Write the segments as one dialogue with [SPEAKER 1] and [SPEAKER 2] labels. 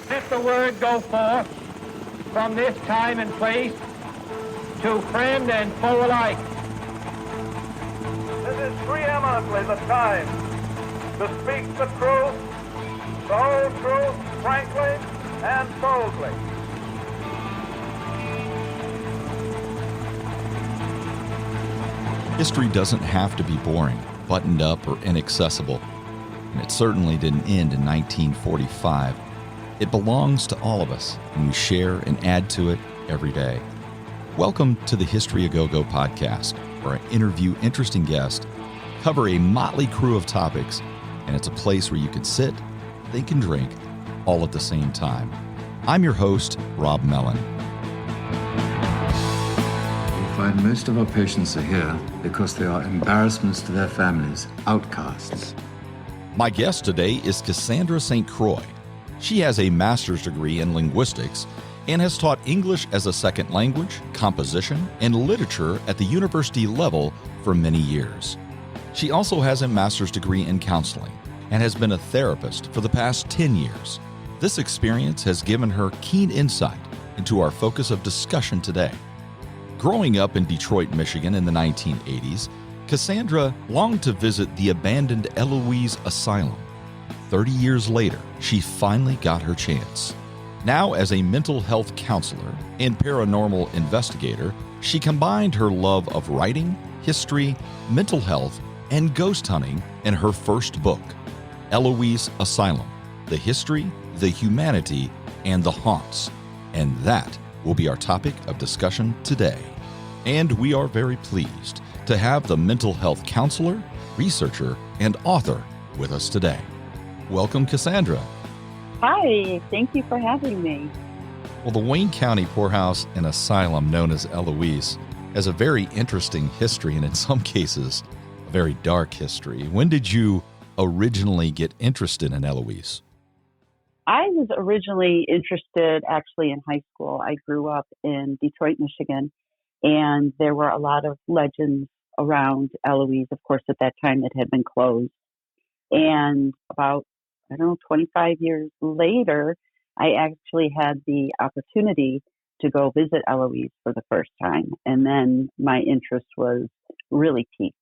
[SPEAKER 1] Let the word go forth from this time and place to friend and foe alike.
[SPEAKER 2] This is preeminently the time to speak the truth, the whole truth, frankly and boldly.
[SPEAKER 3] History doesn't have to be boring, buttoned up, or inaccessible. And it certainly didn't end in 1945. It belongs to all of us, and we share and add to it every day. Welcome to the History A Go-Go podcast, where I interview interesting guests, cover a motley crew of topics, and it's a place where you can sit, think, and drink all at the same time. I'm your host, Rob Mellon.
[SPEAKER 4] We find most of our patients are here because they are embarrassments to their families, outcasts.
[SPEAKER 3] My guest today is Cassandra St. Croix. She has a master's degree in linguistics and has taught English as a second language, composition, and literature at the university level for many years. She also has a master's degree in counseling and has been a therapist for the past 10 years. This experience has given her keen insight into our focus of discussion today. Growing up in Detroit, Michigan in the 1980s, Cassandra longed to visit the abandoned Eloise Asylum. 30 years later, she finally got her chance. Now, as a mental health counselor and paranormal investigator, she combined her love of writing, history, mental health, and ghost hunting in her first book, Eloise Asylum: The History, the Humanity, and the Haunts. And that will be our topic of discussion today. And we are very pleased to have the mental health counselor, researcher, and author with us today. Welcome, Cassandra.
[SPEAKER 5] Hi, thank you for having me.
[SPEAKER 3] Well, the Wayne County Poorhouse and Asylum, known as Eloise, has a very interesting history and in some cases, a very dark history. When did you originally get interested in Eloise?
[SPEAKER 5] I was originally interested actually in high school. I grew up in Detroit, Michigan, and there were a lot of legends around Eloise. Of course, at that time it had been closed. And about 25 years later, I actually had the opportunity to go visit Eloise for the first time. And then my interest was really piqued.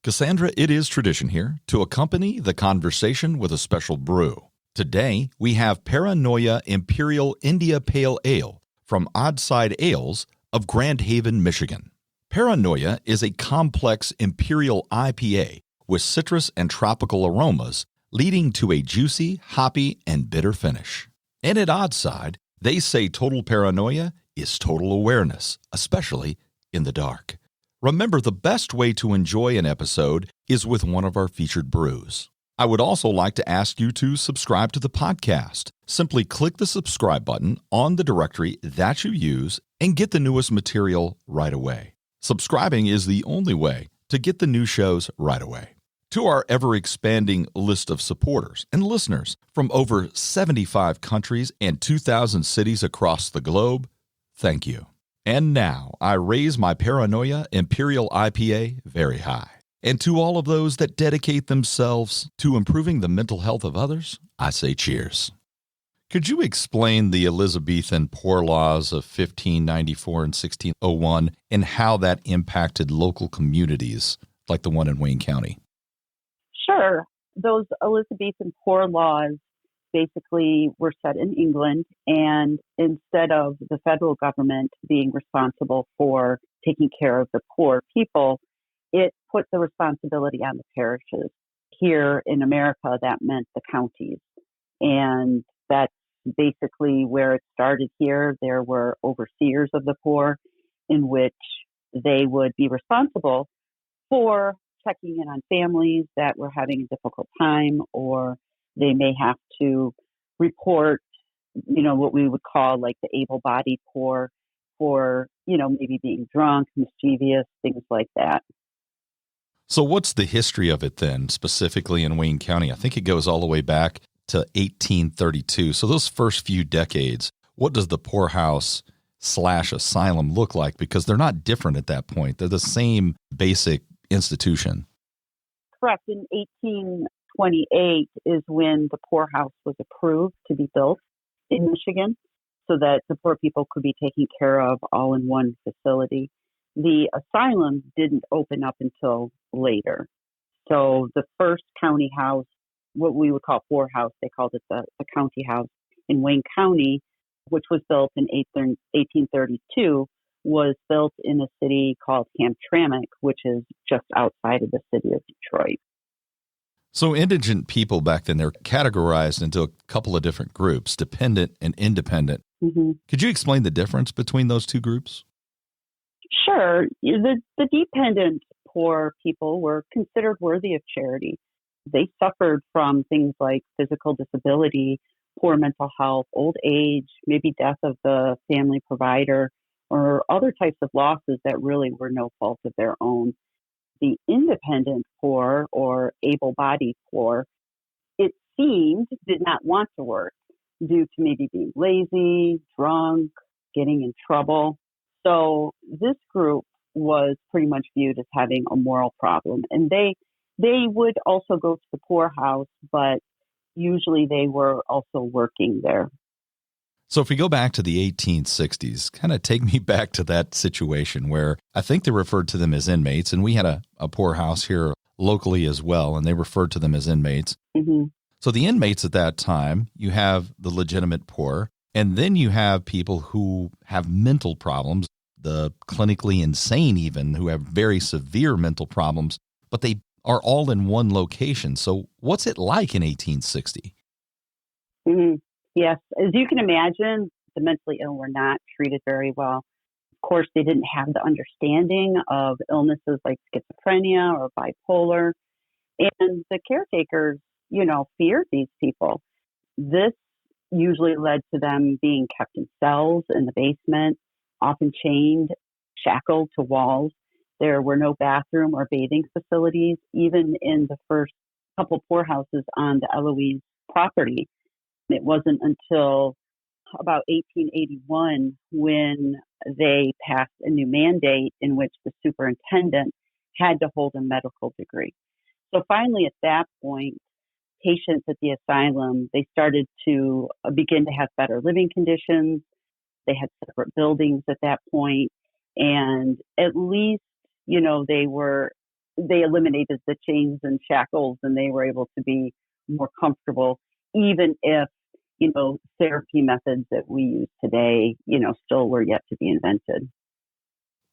[SPEAKER 3] Cassandra, it is tradition here to accompany the conversation with a special brew. Today, we have Paranoia Imperial India Pale Ale from Oddside Ales of Grand Haven, Michigan. Paranoia is a complex Imperial IPA with citrus and tropical aromas, leading to a juicy, hoppy, and bitter finish. And at Oddside, they say total paranoia is total awareness, especially in the dark. Remember, the best way to enjoy an episode is with one of our featured brews. I would also like to ask you to subscribe to the podcast. Simply click the subscribe button on the directory that you use and get the newest material right away. Subscribing is the only way to get the new shows right away. To our ever-expanding list of supporters and listeners from over 75 countries and 2,000 cities across the globe, thank you. And now, I raise my Paranoia Imperial IPA very high. And to all of those that dedicate themselves to improving the mental health of others, I say cheers. Could you explain the Elizabethan Poor Laws of 1594 and 1601 and how that impacted local communities like the one in Wayne County?
[SPEAKER 5] Sure. Those Elizabethan Poor Laws basically were set in England, and instead of the federal government being responsible for taking care of the poor people, it put the responsibility on the parishes. Here in America, that meant the counties. And that's basically where it started here. There were overseers of the poor in which they would be responsible for checking in on families that were having a difficult time, or they may have to report, what we would call like the able-bodied poor for, maybe being drunk, mischievous, things like that.
[SPEAKER 3] So what's the history of it then, specifically in Wayne County? I think it goes all the way back to 1832. So those first few decades, what does the poorhouse/asylum look like? Because they're not different at that point. They're the same basic institution.
[SPEAKER 5] Correct. In 18 1928 is when the poorhouse was approved to be built in Michigan so that the poor people could be taken care of all in one facility. The asylum didn't open up until later. So the first county house, what we would call poorhouse, they called it the county house in Wayne County, which was built in 1832, was built in a city called Hamtramck, which is just outside of the city of Detroit.
[SPEAKER 3] So indigent people back then, they're categorized into a couple of different groups, dependent and independent.
[SPEAKER 5] Mm-hmm.
[SPEAKER 3] Could you explain the difference between those two groups?
[SPEAKER 5] Sure. The dependent poor people were considered worthy of charity. They suffered from things like physical disability, poor mental health, old age, maybe death of the family provider, or other types of losses that really were no fault of their own. The independent poor or able-bodied poor, it seemed, did not want to work due to maybe being lazy, drunk, getting in trouble. So this group was pretty much viewed as having a moral problem. And they would also go to the poorhouse, but usually they were also working there.
[SPEAKER 3] So if we go back to the 1860s, kind of take me back to that situation where I think they referred to them as inmates, and we had a poorhouse here locally as well, and they referred to them as inmates.
[SPEAKER 5] Mm-hmm.
[SPEAKER 3] So the inmates at that time, you have the legitimate poor, and then you have people who have mental problems, the clinically insane even, who have very severe mental problems, but they are all in one location. So what's it like in 1860?
[SPEAKER 5] Mm-hmm. Yes, as you can imagine, the mentally ill were not treated very well. Of course, they didn't have the understanding of illnesses like schizophrenia or bipolar. And the caretakers, feared these people. This usually led to them being kept in cells in the basement, often chained, shackled to walls. There were no bathroom or bathing facilities, even in the first couple poorhouses on the Eloise property. It wasn't until about 1881 when they passed a new mandate in which the superintendent had to hold a medical degree. So finally, at that point, patients at the asylum, they started to begin to have better living conditions. They had separate buildings at that point, and at least, they eliminated the chains and shackles, and they were able to be more comfortable, even if, therapy methods that we use today, still were yet to be invented.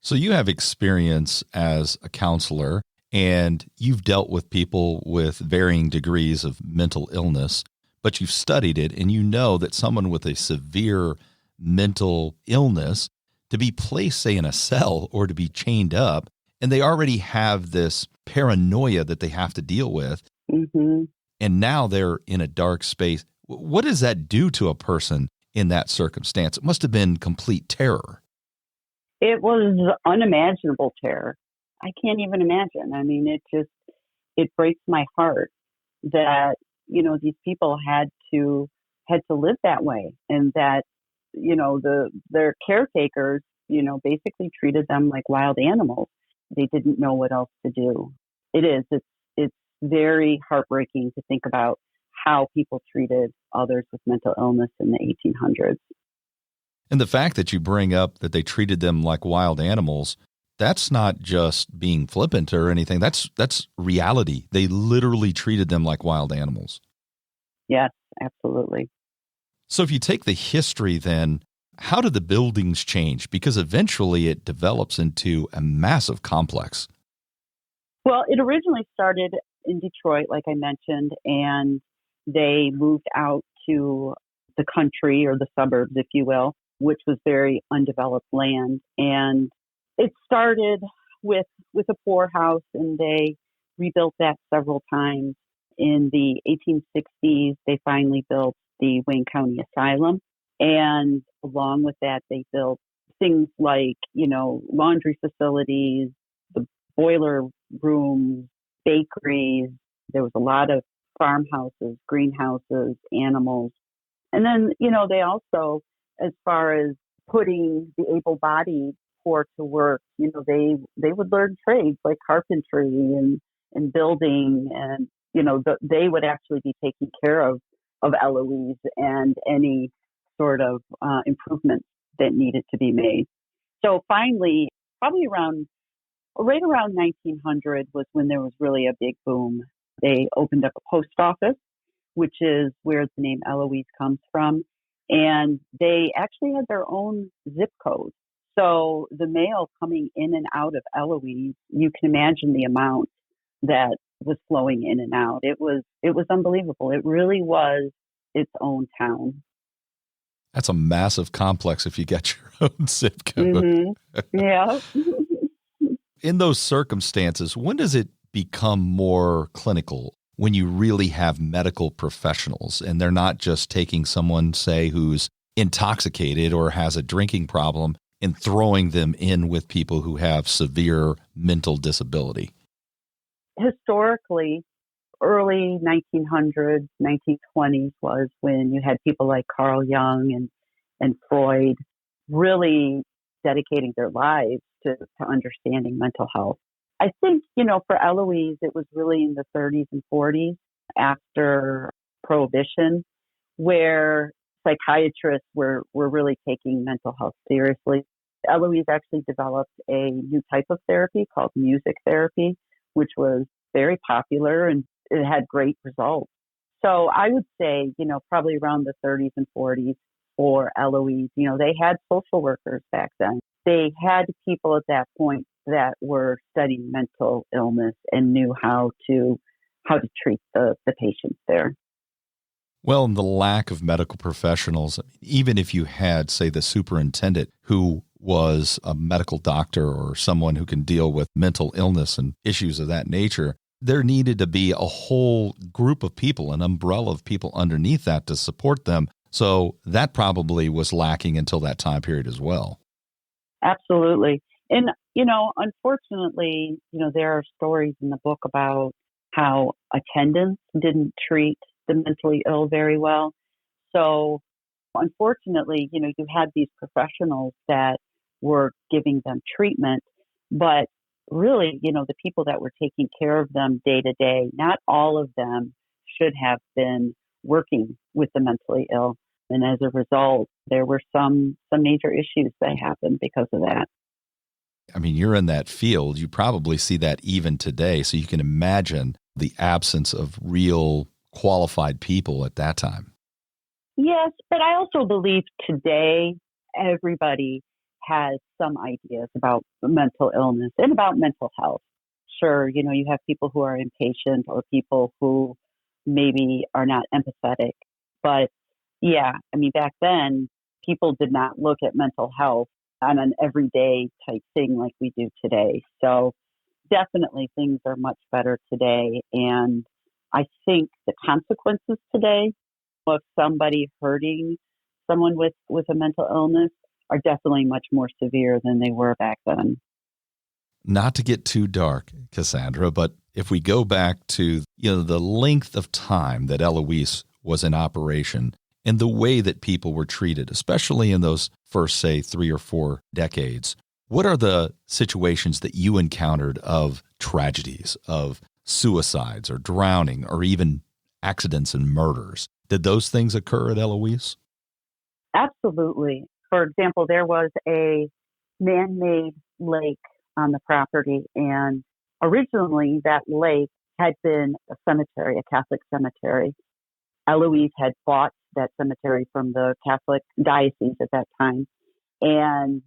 [SPEAKER 3] So you have experience as a counselor, and you've dealt with people with varying degrees of mental illness, but you've studied it, and you know that someone with a severe mental illness, to be placed, say, in a cell or to be chained up, and they already have this paranoia that they have to deal with,
[SPEAKER 5] mm-hmm.
[SPEAKER 3] and now they're in a dark space. What does that do to a person in that circumstance? It must have been complete terror.
[SPEAKER 5] It was unimaginable terror. I can't even imagine. I mean, it breaks my heart that, these people had to live that way, and that, their caretakers, basically treated them like wild animals. They didn't know what else to do. It's very heartbreaking to think about how people treated others with mental illness in the 1800s.
[SPEAKER 3] And the fact that you bring up that they treated them like wild animals, that's not just being flippant or anything. That's reality. They literally treated them like wild animals.
[SPEAKER 5] Yes, absolutely.
[SPEAKER 3] So if you take the history then, how did the buildings change? Because eventually it develops into a massive complex.
[SPEAKER 5] Well, it originally started in Detroit, like I mentioned, and they moved out to the country or the suburbs, if you will, which was very undeveloped land. And it started with a poorhouse, and they rebuilt that several times. In the 1860s, they finally built the Wayne County Asylum. And along with that, they built things like, laundry facilities, the boiler rooms, bakeries. There was a lot of farmhouses, greenhouses, animals. And then, they also, as far as putting the able-bodied poor to work, they would learn trades like carpentry and building and they would actually be taking care of Eloise and any sort of improvements that needed to be made. So finally, probably right around 1900 was when there was really a big boom. They opened up a post office, which is where the name Eloise comes from. And they actually had their own zip code. So the mail coming in and out of Eloise, you can imagine the amount that was flowing in and out. It was unbelievable. It really was its own town.
[SPEAKER 3] That's a massive complex if you get your own zip code.
[SPEAKER 5] Mm-hmm. Yeah.
[SPEAKER 3] In those circumstances, when does it become more clinical? When you really have medical professionals and they're not just taking someone, say, who's intoxicated or has a drinking problem and throwing them in with people who have severe mental disability?
[SPEAKER 5] Historically, early 1900s, 1920s was when you had people like Carl Jung and Freud really dedicating their lives to understanding mental health. I think, for Eloise, it was really in the 30s and 40s after Prohibition, where psychiatrists were really taking mental health seriously. Eloise actually developed a new type of therapy called music therapy, which was very popular and it had great results. So I would say, probably around the 30s and 40s for Eloise, they had social workers back then. They had people at that point that were studying mental illness and knew how to treat the patients there.
[SPEAKER 3] Well, and the lack of medical professionals, even if you had, say, the superintendent who was a medical doctor or someone who can deal with mental illness and issues of that nature, there needed to be a whole group of people, an umbrella of people underneath that to support them. So that probably was lacking until that time period as well.
[SPEAKER 5] Absolutely. And, unfortunately, there are stories in the book about how attendants didn't treat the mentally ill very well. So, unfortunately, you had these professionals that were giving them treatment, but really, the people that were taking care of them day to day, not all of them should have been working with the mentally ill. And as a result, there were some major issues that happened because of that.
[SPEAKER 3] I mean, you're in that field. You probably see that even today. So you can imagine the absence of real qualified people at that time.
[SPEAKER 5] Yes, but I also believe today everybody has some ideas about mental illness and about mental health. Sure, you have people who are impatient or people who maybe are not empathetic. But yeah, I mean, back then, people did not look at mental health on an everyday type thing like we do today. So definitely things are much better today. And I think the consequences today of somebody hurting someone with a mental illness are definitely much more severe than they were back then.
[SPEAKER 3] Not to get too dark, Cassandra, but if we go back to the length of time that Eloise was in operation and the way that people were treated, especially in those first, say, 3 or 4 decades, what are the situations that you encountered of tragedies, of suicides or drowning or even accidents and murders? Did those things occur at Eloise?
[SPEAKER 5] Absolutely. For example, there was a man-made lake on the property, and originally that lake had been a cemetery, a Catholic cemetery. Eloise had bought that cemetery from the Catholic diocese at that time, and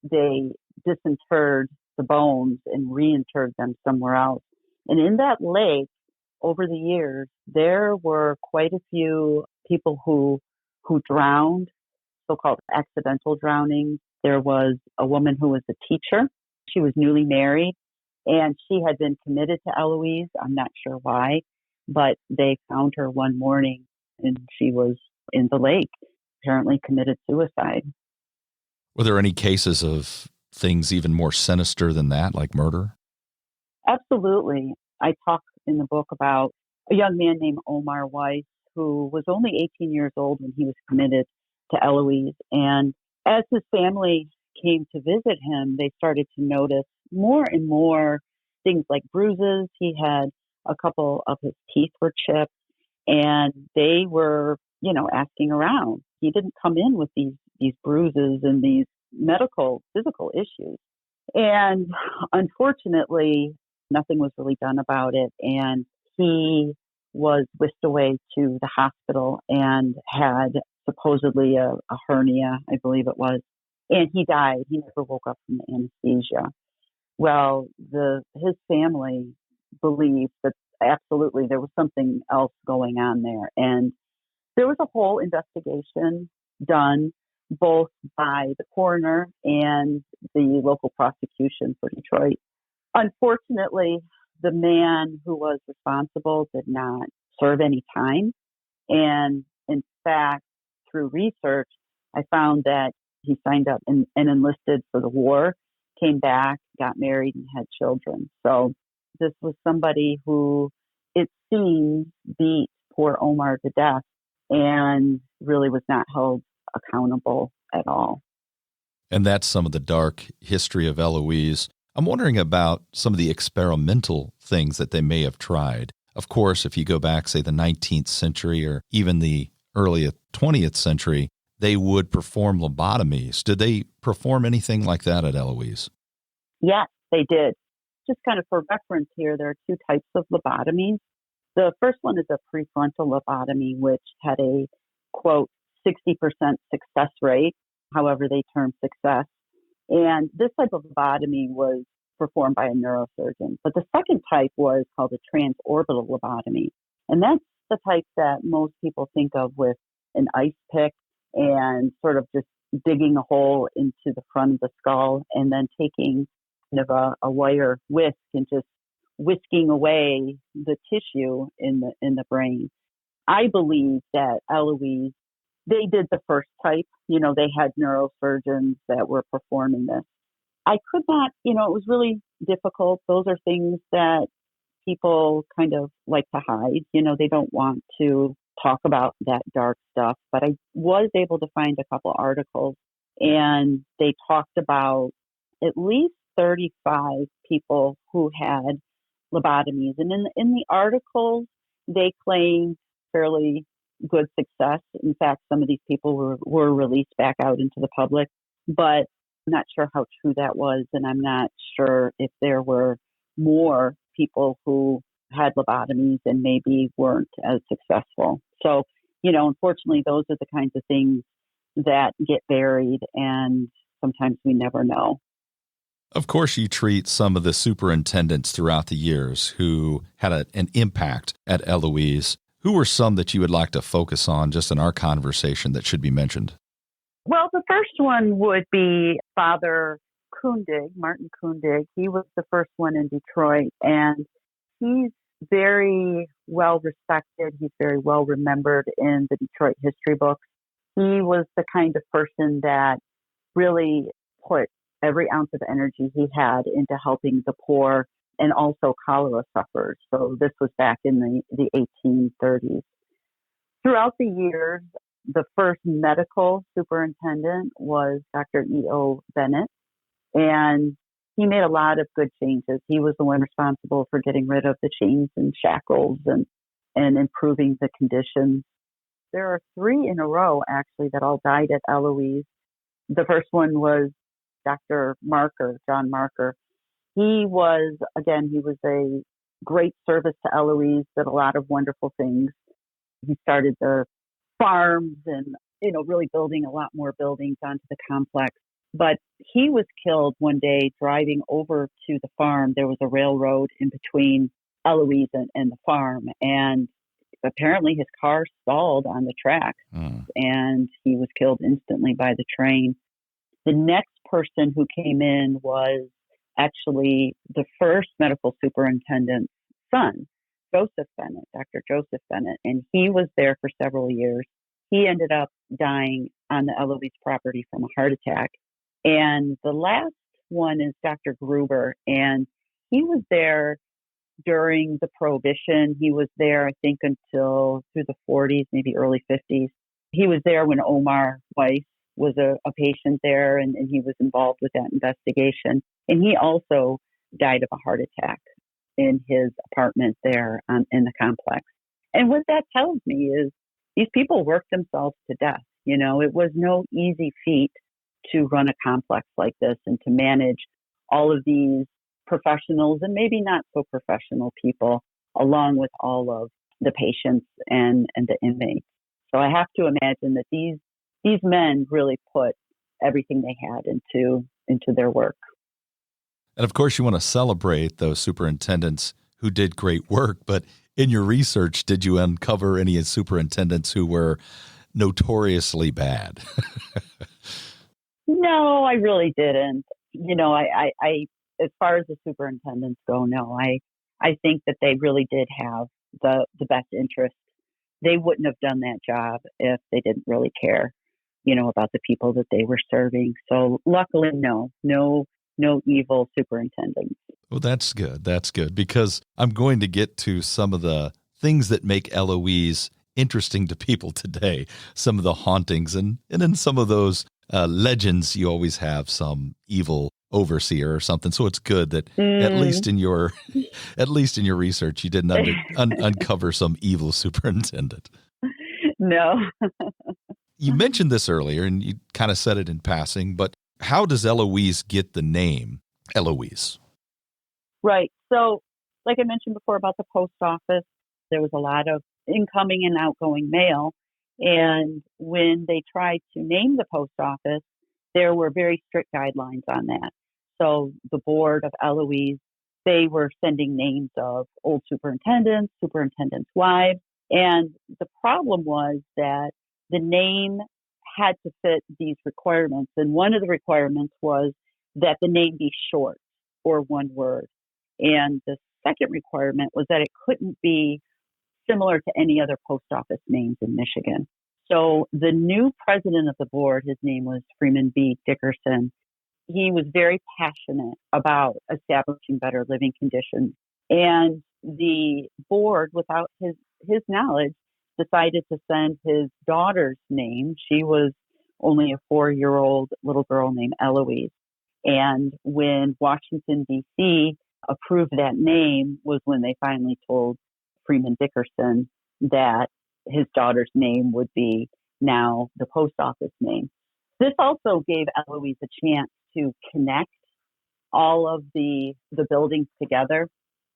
[SPEAKER 5] they disinterred the bones and reinterred them somewhere else. And in that lake, over the years, there were quite a few people who drowned, so-called accidental drowning. There was a woman who was a teacher. She was newly married, and she had been committed to Eloise. I'm not sure why, but they found her one morning, and she was in the lake, apparently committed suicide.
[SPEAKER 3] Were there any cases of things even more sinister than that, like murder?
[SPEAKER 5] Absolutely. I talk in the book about a young man named Omar Weiss, who was only 18 years old when he was committed to Eloise. And as his family came to visit him, they started to notice more and more things like bruises. He had a couple of his teeth were chipped, and they were, asking around. He didn't come in with these bruises and these medical, physical issues. And unfortunately, nothing was really done about it. And he was whisked away to the hospital and had supposedly a hernia, I believe it was. And he died. He never woke up from the anesthesia. Well, his family believed that absolutely there was something else going on there. And there was a whole investigation done both by the coroner and the local prosecution for Detroit. Unfortunately, the man who was responsible did not serve any time. And in fact, through research, I found that he signed up and enlisted for the war, came back, got married, and had children. So this was somebody who, it seems, beat poor Omar to death and really was not held accountable at all.
[SPEAKER 3] And that's some of the dark history of Eloise. I'm wondering about some of the experimental things that they may have tried. Of course, if you go back, say, the 19th century or even the early 20th century, they would perform lobotomies. Did they perform anything like that at Eloise?
[SPEAKER 5] Yes, they did. Just kind of for reference here, there are two types of lobotomies. The first one is a prefrontal lobotomy, which had a, quote, 60% success rate, however they term success. And this type of lobotomy was performed by a neurosurgeon. But the second type was called a transorbital lobotomy. And that's the type that most people think of with an ice pick and sort of just digging a hole into the front of the skull and then taking kind of a wire whisk and just whisking away the tissue in the brain. I believe that Eloise, they did the first type. They had neurosurgeons that were performing this. I could not, it was really difficult. Those are things that people kind of like to hide. They don't want to talk about that dark stuff. But I was able to find a couple articles, and they talked about at least 35 people who had lobotomies. And in the articles, they claimed fairly good success. In fact, some of these people were released back out into the public, but I'm not sure how true that was. And I'm not sure if there were more people who had lobotomies and maybe weren't as successful. So, unfortunately, those are the kinds of things that get buried, and sometimes we never know.
[SPEAKER 3] Of course, you treat some of the superintendents throughout the years who had an impact at Eloise. Who were some that you would like to focus on just in our conversation that should be mentioned?
[SPEAKER 5] Well, the first one would be Father Kundig, Martin Kundig. He was the first one in Detroit, and he's very well respected. He's very well remembered in the Detroit history books. He was the kind of person that really put every ounce of energy he had into helping the poor and also cholera sufferers. So this was back in the 1830s. Throughout the years, the first medical superintendent was Dr. E.O. Bennett, and he made a lot of good changes. He was the one responsible for getting rid of the chains and shackles and improving the conditions. There are 3 in a row, actually, that all died at Eloise. The first one was Dr. Marker, John Marker. He was a great service to Eloise, did a lot of wonderful things. He started the farms and, really building a lot more buildings onto the complex. But he was killed one day driving over to the farm. There was a railroad in between Eloise and the farm. And apparently his car stalled on the track and he was killed instantly by the train. The next person who came in was actually the first medical superintendent's son, Joseph Bennett, Dr. Joseph Bennett. And he was there for several years. He ended up dying on the Eloise property from a heart attack. And the last one is Dr. Gruber, and he was there during the Prohibition. He was there, I think, until through the 40s, maybe early 50s. He was there when Omar Weiss was a patient there, and he was involved with that investigation. And he also died of a heart attack. in his apartment there in the complex. And what that tells me is these people worked themselves to death. It was no easy feat to run a complex like this and to manage all of these professionals and maybe not so professional people, along with all of the patients and the inmates. So I have to imagine that these men really put everything they had into their work.
[SPEAKER 3] And of course, you want to celebrate those superintendents who did great work, but in your research, did you uncover any superintendents who were notoriously bad?
[SPEAKER 5] No, I really didn't. I as far as the superintendents go, no, I think that they really did have the best interest. They wouldn't have done that job if they didn't really care, about the people that they were serving. So luckily, no evil superintendents.
[SPEAKER 3] Well, that's good. That's good, because I'm going to get to some of the things that make Eloise interesting to people today, some of the hauntings, and in some of those legends, you always have some evil overseer or something. So it's good that at least in your research, you didn't uncover some evil superintendent.
[SPEAKER 5] No.
[SPEAKER 3] You mentioned this earlier, and you kind of said it in passing, but how does Eloise get the name Eloise?
[SPEAKER 5] Right. So, like I mentioned before about the post office, there was a lot of incoming and outgoing mail. And when they tried to name the post office, there were very strict guidelines on that. So the board of Eloise, they were sending names of old superintendents, superintendents' wives. And the problem was that the name had to fit these requirements. And one of the requirements was that the name be short or one word. And the second requirement was that it couldn't be similar to any other post office names in Michigan. So the new president of the board, his name was Freeman B. Dickerson. He was very passionate about establishing better living conditions. And the board, without his knowledge, decided to send his daughter's name. She was only a 4-year-old little girl named Eloise. And when Washington, D.C. approved that name was when they finally told Freeman Dickerson that his daughter's name would be now the post office name. This also gave Eloise a chance to connect all of the buildings together,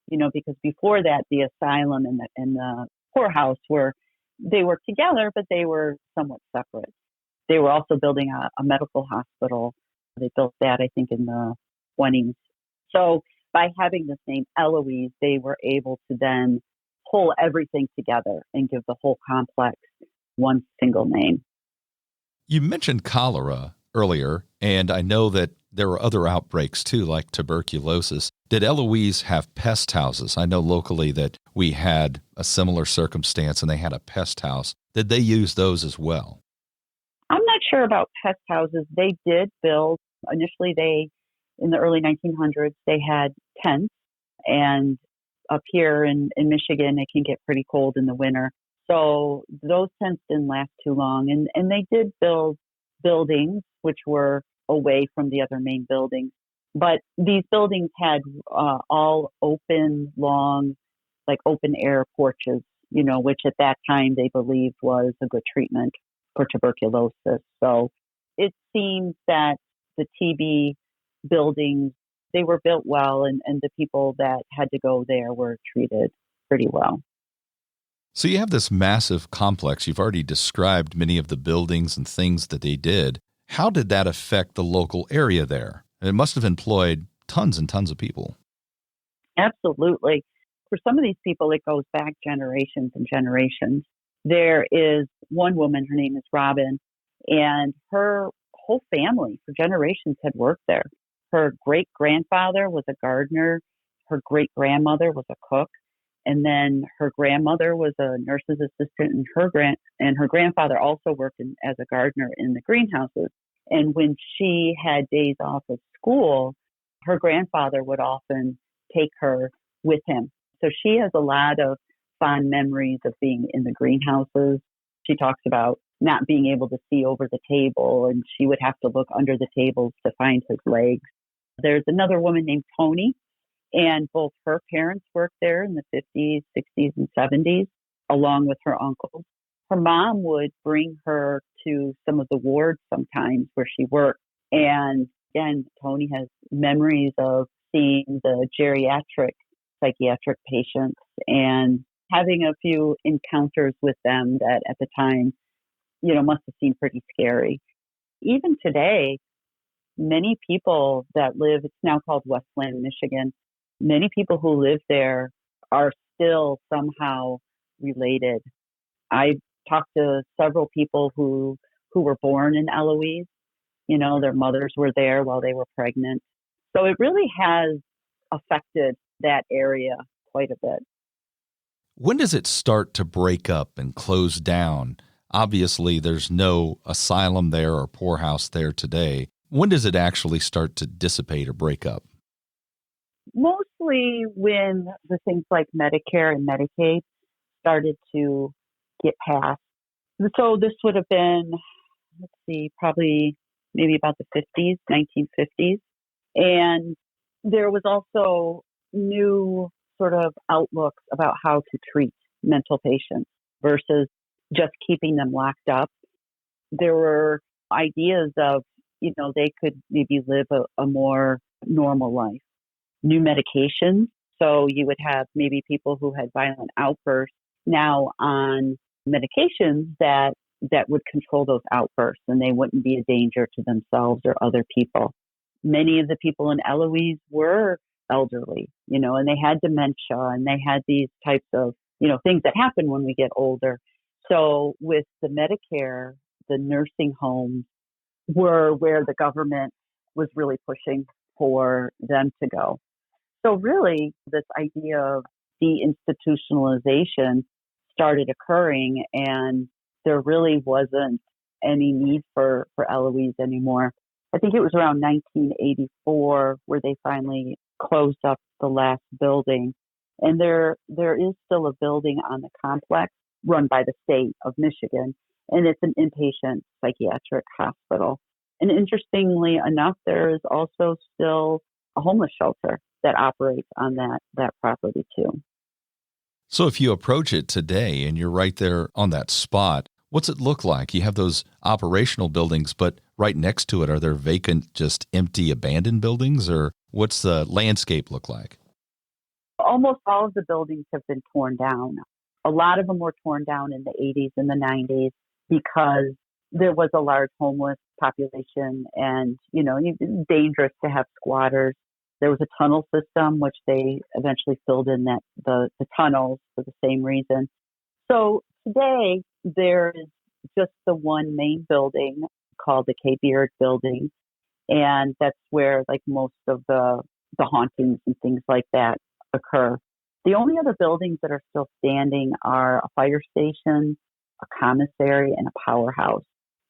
[SPEAKER 5] because before that, the asylum and the poorhouse were together, but they were somewhat separate. They were also building a medical hospital. They built that, I think, in the 20s. So by having this name Eloise, they were able to then pull everything together and give the whole complex one single name.
[SPEAKER 3] You mentioned cholera earlier, and I know that there were other outbreaks too, like tuberculosis. Did Eloise have pest houses? I know locally that we had a similar circumstance and they had a pest house. Did they use those as well?
[SPEAKER 5] I'm not sure about pest houses. They did build, initially in the early 1900s, they had tents, and up here in Michigan, it can get pretty cold in the winter. So those tents didn't last too long. And they did build buildings, which were away from the other main buildings. But these buildings had all open, long, like open air porches, which at that time they believed was a good treatment for tuberculosis. So it seems that the TB buildings, they were built well, and the people that had to go there were treated pretty well.
[SPEAKER 3] So you have this massive complex. You've already described many of the buildings and things that they did. How did that affect the local area there? It must have employed tons and tons of people.
[SPEAKER 5] Absolutely. For some of these people, it goes back generations and generations. There is one woman, her name is Robin, and her whole family for generations had worked there. Her great-grandfather was a gardener. Her great-grandmother was a cook. And then her grandmother was a nurse's assistant, and her grandfather also worked as a gardener in the greenhouses. And when she had days off of school, her grandfather would often take her with him. So she has a lot of fond memories of being in the greenhouses. She talks about not being able to see over the table, and she would have to look under the tables to find his legs. There's another woman named Tony, And both her parents worked there in the 50s, 60s, and 70s, along with her uncles. Her mom would bring her to some of the wards sometimes where she worked. And again, Tony has memories of seeing the geriatric psychiatric patients and having a few encounters with them that at the time, must have seemed pretty scary. Even today, many people that live, it's now called Westland, Michigan, many people who live there are still somehow related. I talked to several people who were born in Eloise. Their mothers were there while they were pregnant. So it really has affected that area quite a bit.
[SPEAKER 3] When does it start to break up and close down? Obviously, there's no asylum there or poorhouse there today. When does it actually start to dissipate or break up?
[SPEAKER 5] Mostly when the things like Medicare and Medicaid started to get passed. So this would have been, probably maybe about the 50s, 1950s. And there was also new sort of outlooks about how to treat mental patients versus just keeping them locked up. There were ideas of, they could maybe live a more normal life. New medications. So you would have maybe people who had violent outbursts now on medications that would control those outbursts and they wouldn't be a danger to themselves or other people. Many of the people in Eloise were elderly, and they had dementia and they had these types of, things that happen when we get older. So with the Medicare, the nursing homes were where the government was really pushing for them to go. So really, this idea of deinstitutionalization started occurring, and there really wasn't any need for Eloise anymore. I think it was around 1984 where they finally closed up the last building. And there is still a building on the complex run by the state of Michigan, and it's an inpatient psychiatric hospital. And interestingly enough, there is also still a homeless shelter that operates on that property too.
[SPEAKER 3] So if you approach it today and you're right there on that spot, what's it look like? You have those operational buildings, but right next to it, are there vacant, just empty, abandoned buildings, or what's the landscape look like?
[SPEAKER 5] Almost all of the buildings have been torn down. A lot of them were torn down in the 80s and the 90s because there was a large homeless population and, it's dangerous to have squatters. There was a tunnel system, which they eventually filled in the tunnels for the same reason. So today, there is just the one main building called the K. Beard building. And that's where most of the hauntings and things like that occur. The only other buildings that are still standing are a fire station, a commissary, and a powerhouse.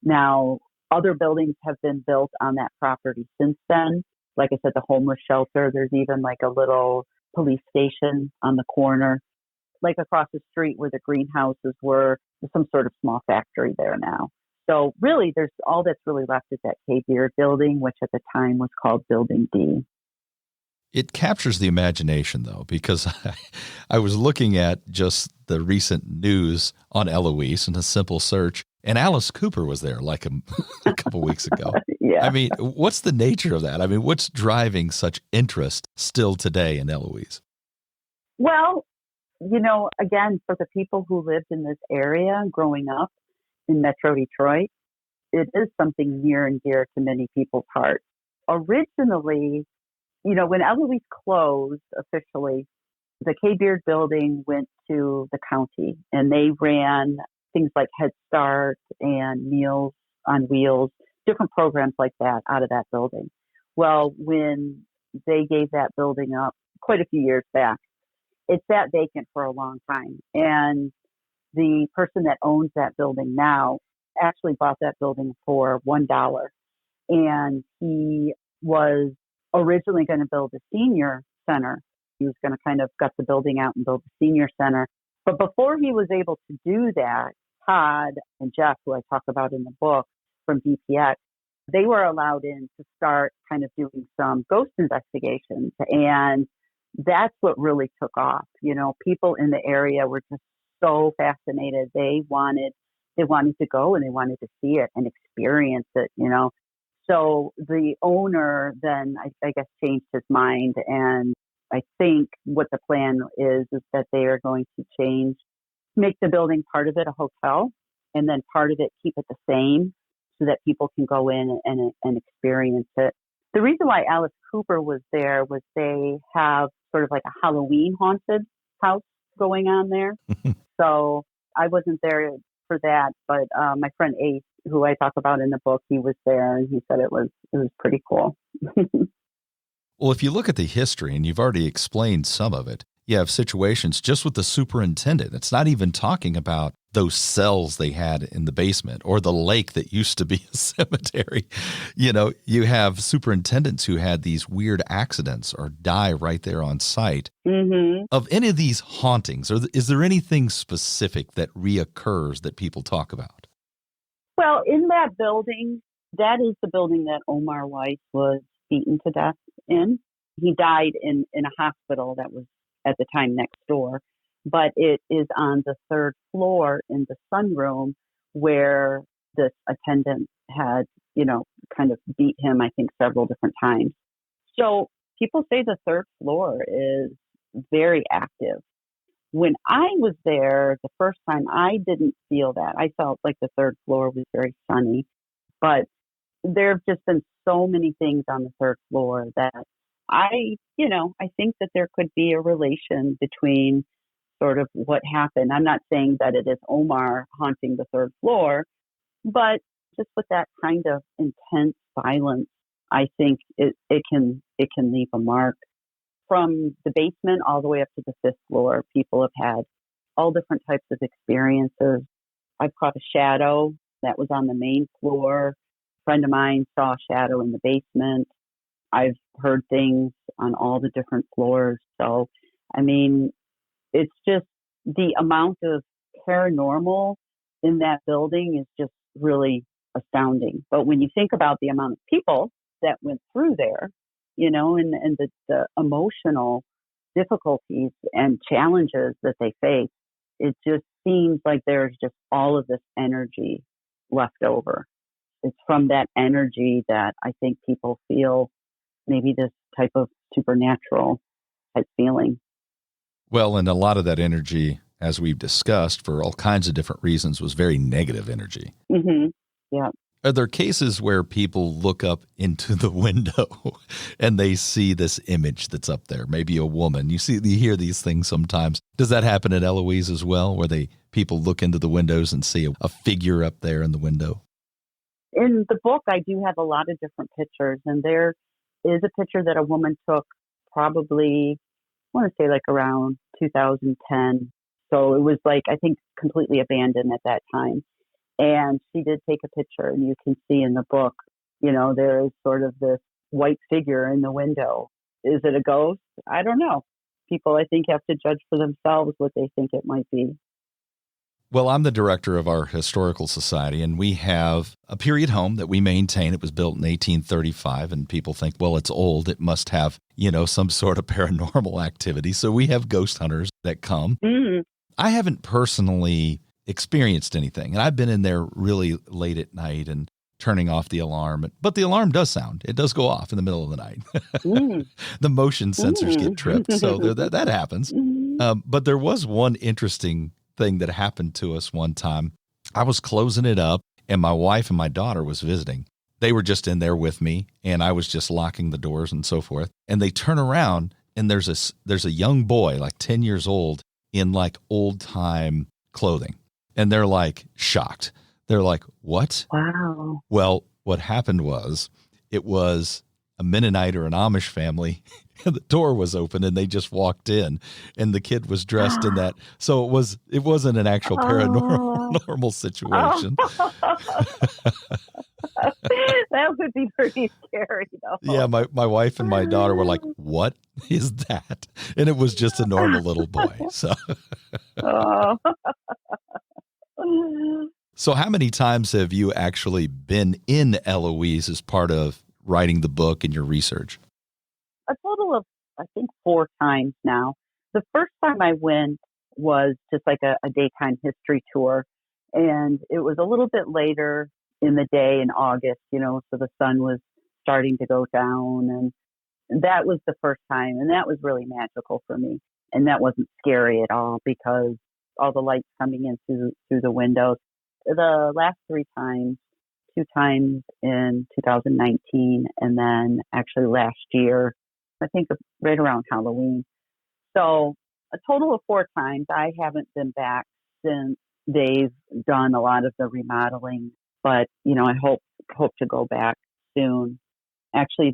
[SPEAKER 5] Now, other buildings have been built on that property since then. Like I said, the homeless shelter, there's even a little police station on the corner. Across the street where the greenhouses were, there's some sort of small factory there now. So really, there's all that's really left is that K. Beard building, which at the time was called Building D.
[SPEAKER 3] It captures the imagination, though, because I was looking at just the recent news on Eloise and a simple search, and Alice Cooper was there a couple weeks ago.
[SPEAKER 5] Yeah.
[SPEAKER 3] I mean, what's the nature of that? I mean, what's driving such interest still today in Eloise?
[SPEAKER 5] Well, again, for the people who lived in this area growing up in Metro Detroit, it is something near and dear to many people's hearts. Originally, when Eloise closed officially, the K. Beard building went to the county and they ran things like Head Start and Meals on Wheels, different programs like that out of that building. Well, when they gave that building up quite a few years back, it sat vacant for a long time. And the person that owns that building now actually bought that building for $1. And he was originally going to build a senior center. He was going to kind of gut the building out and build a senior center. But before he was able to do that, Todd and Jeff, who I talk about in the book from DPX, they were allowed in to start kind of doing some ghost investigations. And that's what really took off. People in the area were just so fascinated. They wanted to go and they wanted to see it and experience it. So the owner then, I guess, changed his mind. And I think what the plan is that they are going to make the building part of it a hotel, and then part of it keep it the same so that people can go in and experience it. The reason why Alice Cooper was there was they have sort of like a Halloween haunted house going on there. So I wasn't there for that, but my friend Ace, who I talk about in the book, he was there and he said it was pretty cool.
[SPEAKER 3] Well, if you look at the history, and you've already explained some of it, you have situations just with the superintendent. It's not even talking about those cells they had in the basement or the lake that used to be a cemetery. You have superintendents who had these weird accidents or die right there on site.
[SPEAKER 5] Mm-hmm.
[SPEAKER 3] Of any of these hauntings, is there anything specific that reoccurs that people talk about?
[SPEAKER 5] Well, in that building, that is the building that Omar Weiss was beaten to death in. He died in a hospital that was at the time next door, but it is on the third floor in the sunroom where this attendant had, kind of beat him, I think, several different times. So people say the third floor is very active. When I was there the first time, I didn't feel that. I felt like the third floor was very sunny, but there have just been so many things on the third floor that I think that there could be a relation between sort of what happened. I'm not saying that it is Omar haunting the third floor, but just with that kind of intense violence, I think it can leave a mark. From the basement all the way up to the fifth floor, people have had all different types of experiences. I've caught a shadow that was on the main floor. A friend of mine saw a shadow in the basement. I've heard things on all the different floors. So, it's just the amount of paranormal in that building is just really astounding. But when you think about the amount of people that went through there, and the emotional difficulties and challenges that they face, it just seems like there's just all of this energy left over. It's from that energy that I think people feel maybe this type of supernatural type feeling.
[SPEAKER 3] Well, and a lot of that energy, as we've discussed, for all kinds of different reasons, was very negative energy.
[SPEAKER 5] Mm-hmm. Yeah.
[SPEAKER 3] Are there cases where people look up into the window and they see this image that's up there, maybe a woman? You hear these things sometimes. Does that happen at Eloise as well, where people look into the windows and see a figure up there in the window?
[SPEAKER 5] In the book, I do have a lot of different pictures, and there is a picture that a woman took probably, I want to say like around 2010. So it was I think completely abandoned at that time. And she did take a picture, and you can see in the book, there is sort of this white figure in the window. Is it a ghost? I don't know. People, I think, have to judge for themselves what they think it might be.
[SPEAKER 3] Well, I'm the director of our historical society, and we have a period home that we maintain. It was built in 1835, and people think, well, it's old. It must have, some sort of paranormal activity. So we have ghost hunters that come.
[SPEAKER 5] Mm.
[SPEAKER 3] I haven't personally experienced anything, and I've been in there really late at night and turning off the alarm, but the alarm does sound. It does go off in the middle of the night.
[SPEAKER 5] Mm.
[SPEAKER 3] The motion sensors get tripped, so that happens. But there was one interesting thing that happened to us one time. I was closing it up, and my wife and my daughter was visiting. They were just in there with me, and I was just locking the doors and so forth. And they turn around, and there's a young boy, like 10 years old, in like old time clothing. And they're like shocked. They're like, what?
[SPEAKER 5] Wow.
[SPEAKER 3] Well, what happened was it was a Mennonite or an Amish family. And the door was open and they just walked in, and the kid was dressed in that. So it wasn't an actual paranormal situation.
[SPEAKER 5] That would be pretty scary, though.
[SPEAKER 3] Yeah, my wife and my daughter were like, what is that? And it was just a normal little boy. So So how many times have you actually been in Eloise as part of writing the book and your research?
[SPEAKER 5] A total of I think 4 times now. The first time I went was just like a daytime history tour. And it was a little bit later in the day in August, so the sun was starting to go down. And that was the first time. And that was really magical for me. And that wasn't scary at all because all the lights coming in through the windows. The last 3 times, 2 times in 2019, and then actually last year, I think right around Halloween. So a total of 4 times. I haven't been back since they've done a lot of the remodeling, but I hope to go back soon. Actually,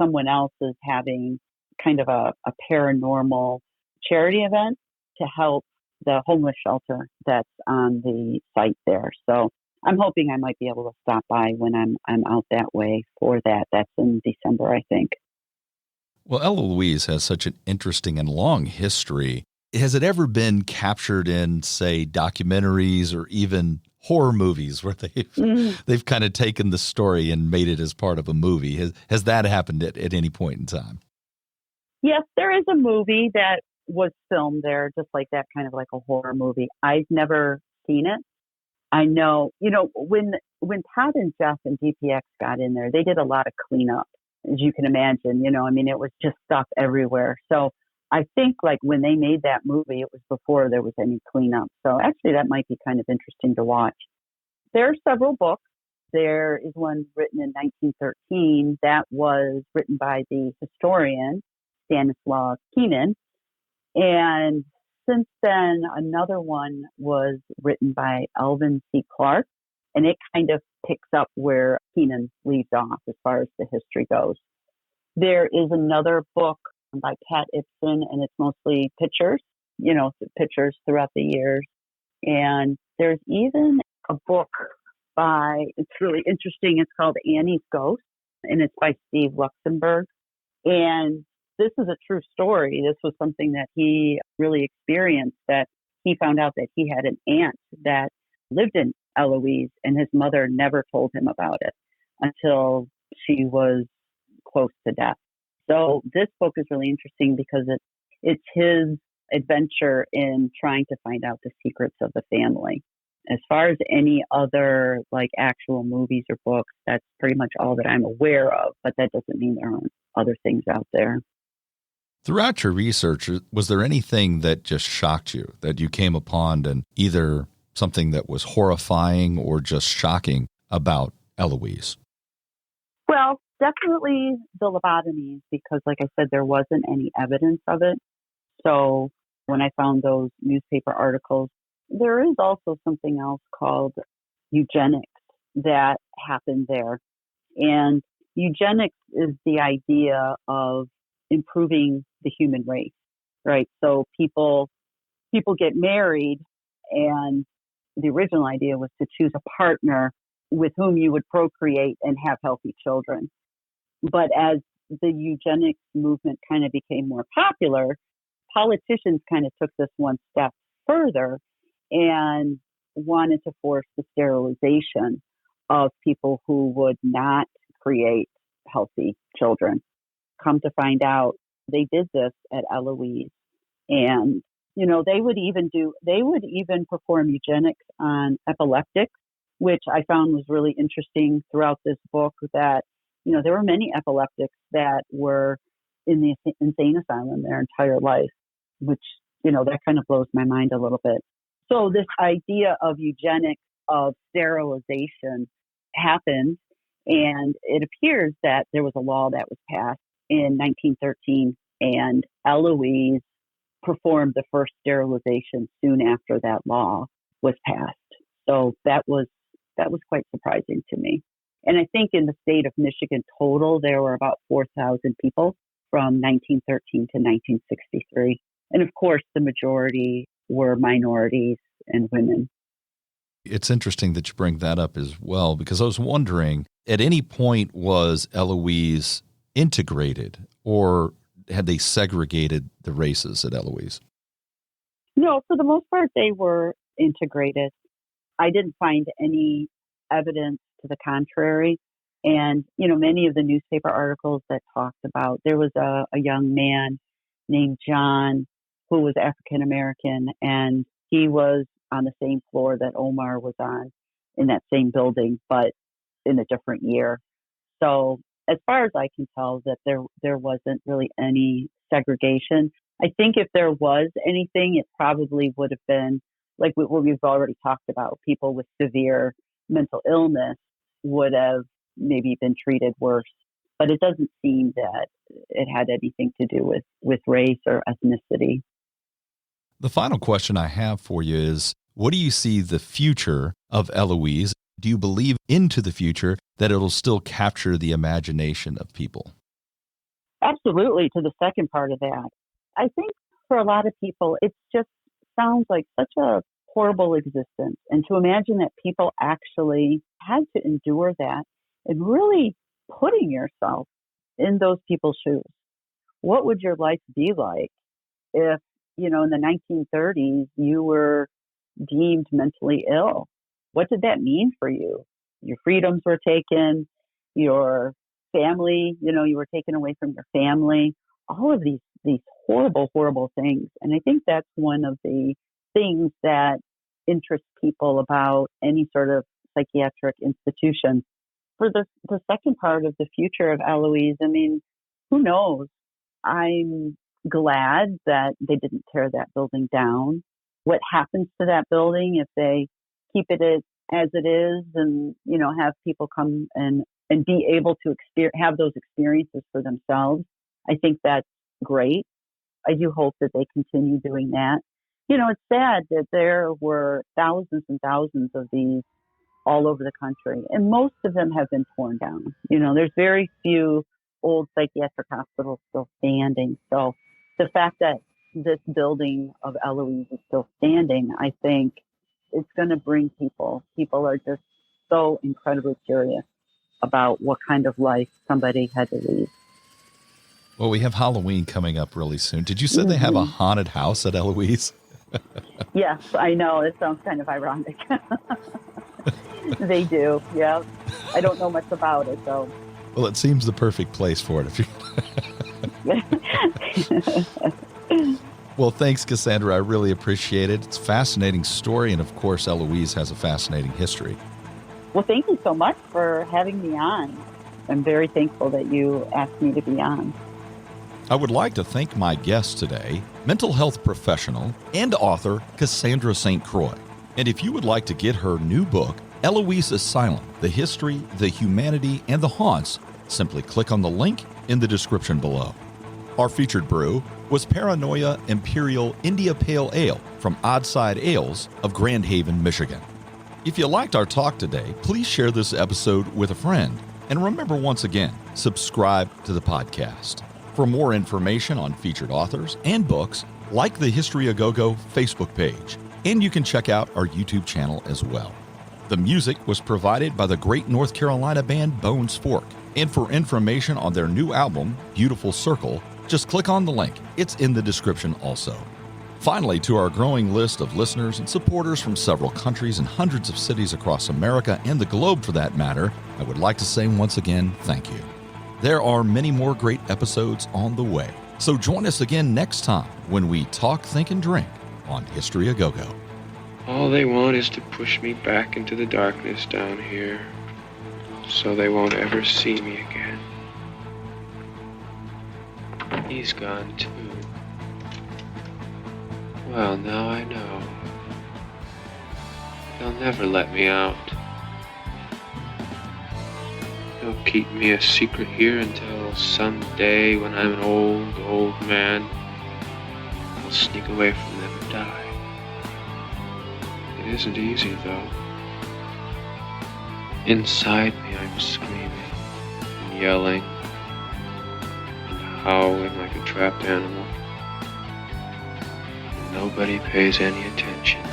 [SPEAKER 5] someone else is having kind of a paranormal charity event to help the homeless shelter that's on the site there. So I'm hoping I might be able to stop by when I'm out that way for that. That's in December, I think.
[SPEAKER 3] Well, Eloise has such an interesting and long history. Has it ever been captured in, say, documentaries or even horror movies where they've kind of taken the story and made it as part of a movie? Has that happened at any point in time?
[SPEAKER 5] Yes, there is a movie that was filmed there, just like that, kind of like a horror movie. I've never seen it. I know, when Todd and Jeff and DPX got in there, they did a lot of cleanup, as you can imagine. It was just stuff everywhere. So I think like when they made that movie, it was before there was any cleanup. So actually that might be kind of interesting to watch. There are several books. There is one written in 1913 that was written by the historian Stanislaw Keenan. And since then, another one was written by Alvin C. Clark, and it kind of picks up where Keenan leaves off as far as the history goes. There is another book by Pat Ibsen, and it's mostly pictures, pictures throughout the years. And there's even a book it's really interesting. It's called Annie's Ghost, and it's by Steve Luxembourg. And this is a true story. This was something that he really experienced, that he found out that he had an aunt that lived in Eloise, and his mother never told him about it until she was close to death. So this book is really interesting because it's his adventure in trying to find out the secrets of the family. As far as any other like actual movies or books, that's pretty much all that I'm aware of, but that doesn't mean there aren't other things out there.
[SPEAKER 3] Throughout your research, was there anything that just shocked you, that you came upon, and either something that was horrifying or just shocking about Eloise?
[SPEAKER 5] Well, definitely the lobotomies, because like I said, there wasn't any evidence of it. So when I found those newspaper articles, there is also something else called eugenics that happened there. And eugenics is the idea of improving the human race, right? So people get married, and the original idea was to choose a partner with whom you would procreate and have healthy children. But as the eugenics movement kind of became more popular, politicians kind of took this one step further and wanted to force the sterilization of people who would not create healthy children. Come to find out, they did this at Eloise. And, they would even perform eugenics on epileptics, which I found was really interesting throughout this book, that, there were many epileptics that were in the insane asylum their entire life, which, that kind of blows my mind a little bit. So this idea of eugenics, of sterilization, happened, and it appears that there was a law that was passed in 1913, and Eloise performed the first sterilization soon after that law was passed. So that was quite surprising to me. And I think in the state of Michigan total, there were about 4,000 people from 1913 to 1963. And of course, the majority were minorities and women.
[SPEAKER 3] It's interesting that you bring that up as well, because I was wondering, at any point was Eloise integrated, or had they segregated the races at Eloise?
[SPEAKER 5] No, for the most part, they were integrated. I didn't find any evidence to the contrary. And, many of the newspaper articles that talked about, there was a young man named John who was African American, and he was on the same floor that Omar was on in that same building, but in a different year. So as far as I can tell, that there wasn't really any segregation. I think if there was anything, it probably would have been like what we've already talked about. People with severe mental illness would have maybe been treated worse. But it doesn't seem that it had anything to do with race or ethnicity.
[SPEAKER 3] The final question I have for you is, what do you see the future of Eloise? Do you believe into the future that it'll still capture the imagination of people?
[SPEAKER 5] Absolutely, to the second part of that. I think for a lot of people, it just sounds like such a horrible existence. And to imagine that people actually had to endure that and really putting yourself in those people's shoes. What would your life be like if, in the 1930s, you were deemed mentally ill? What did that mean for you? Your freedoms were taken, your family, you were taken away from your family, all of these horrible, horrible things. And I think that's one of the things that interests people about any sort of psychiatric institution. For the second part of the future of Eloise, who knows? I'm glad that they didn't tear that building down. What happens to that building if they keep it as it is and, have people come and be able to have those experiences for themselves? I think that's great. I do hope that they continue doing that. It's sad that there were thousands and thousands of these all over the country, and most of them have been torn down. There's very few old psychiatric hospitals still standing. So the fact that this building of Eloise is still standing, I think it's going to bring people. People are just so incredibly curious about what kind of life somebody had to lead.
[SPEAKER 3] Well, we have Halloween coming up really soon. Did you say they have a haunted house at Eloise?
[SPEAKER 5] Yes, I know. It sounds kind of ironic. They do, yeah. I don't know much about it, though.
[SPEAKER 3] Well, it seems the perfect place for it. Well, thanks, Cassandra. I really appreciate it. It's a fascinating story, and of course, Eloise has a fascinating history.
[SPEAKER 5] Well, thank you so much for having me on. I'm very thankful that you asked me to be on.
[SPEAKER 3] I would like to thank my guest today, mental health professional and author Cassandra St. Croix. And if you would like to get her new book, Eloise Asylum, The History, the Humanity, and the Haunts, simply click on the link in the description below. Our featured brew was Paranoia Imperial India Pale Ale from Oddside Ales of Grand Haven, Michigan. If you liked our talk today, please share this episode with a friend. And remember, once again, subscribe to the podcast. For more information on featured authors and books, like the History A Go-Go Facebook page, and you can check out our YouTube channel as well. The music was provided by the great North Carolina band Bones Fork. And for information on their new album, Beautiful Circle, just click on the link. It's in the description also. Finally, to our growing list of listeners and supporters from several countries and hundreds of cities across America and the globe for that matter, I would like to say once again, thank you. There are many more great episodes on the way. So join us again next time when we talk, think, and drink on History A Go-Go.
[SPEAKER 6] All they want is to push me back into the darkness down here, so they won't ever see me again. He's gone too. Well, now I know. They'll never let me out. They'll keep me a secret here until someday when I'm an old man, I'll sneak away from them and die. It isn't easy, though. Inside me, I'm screaming and yelling and howling like a trapped animal. And nobody pays any attention.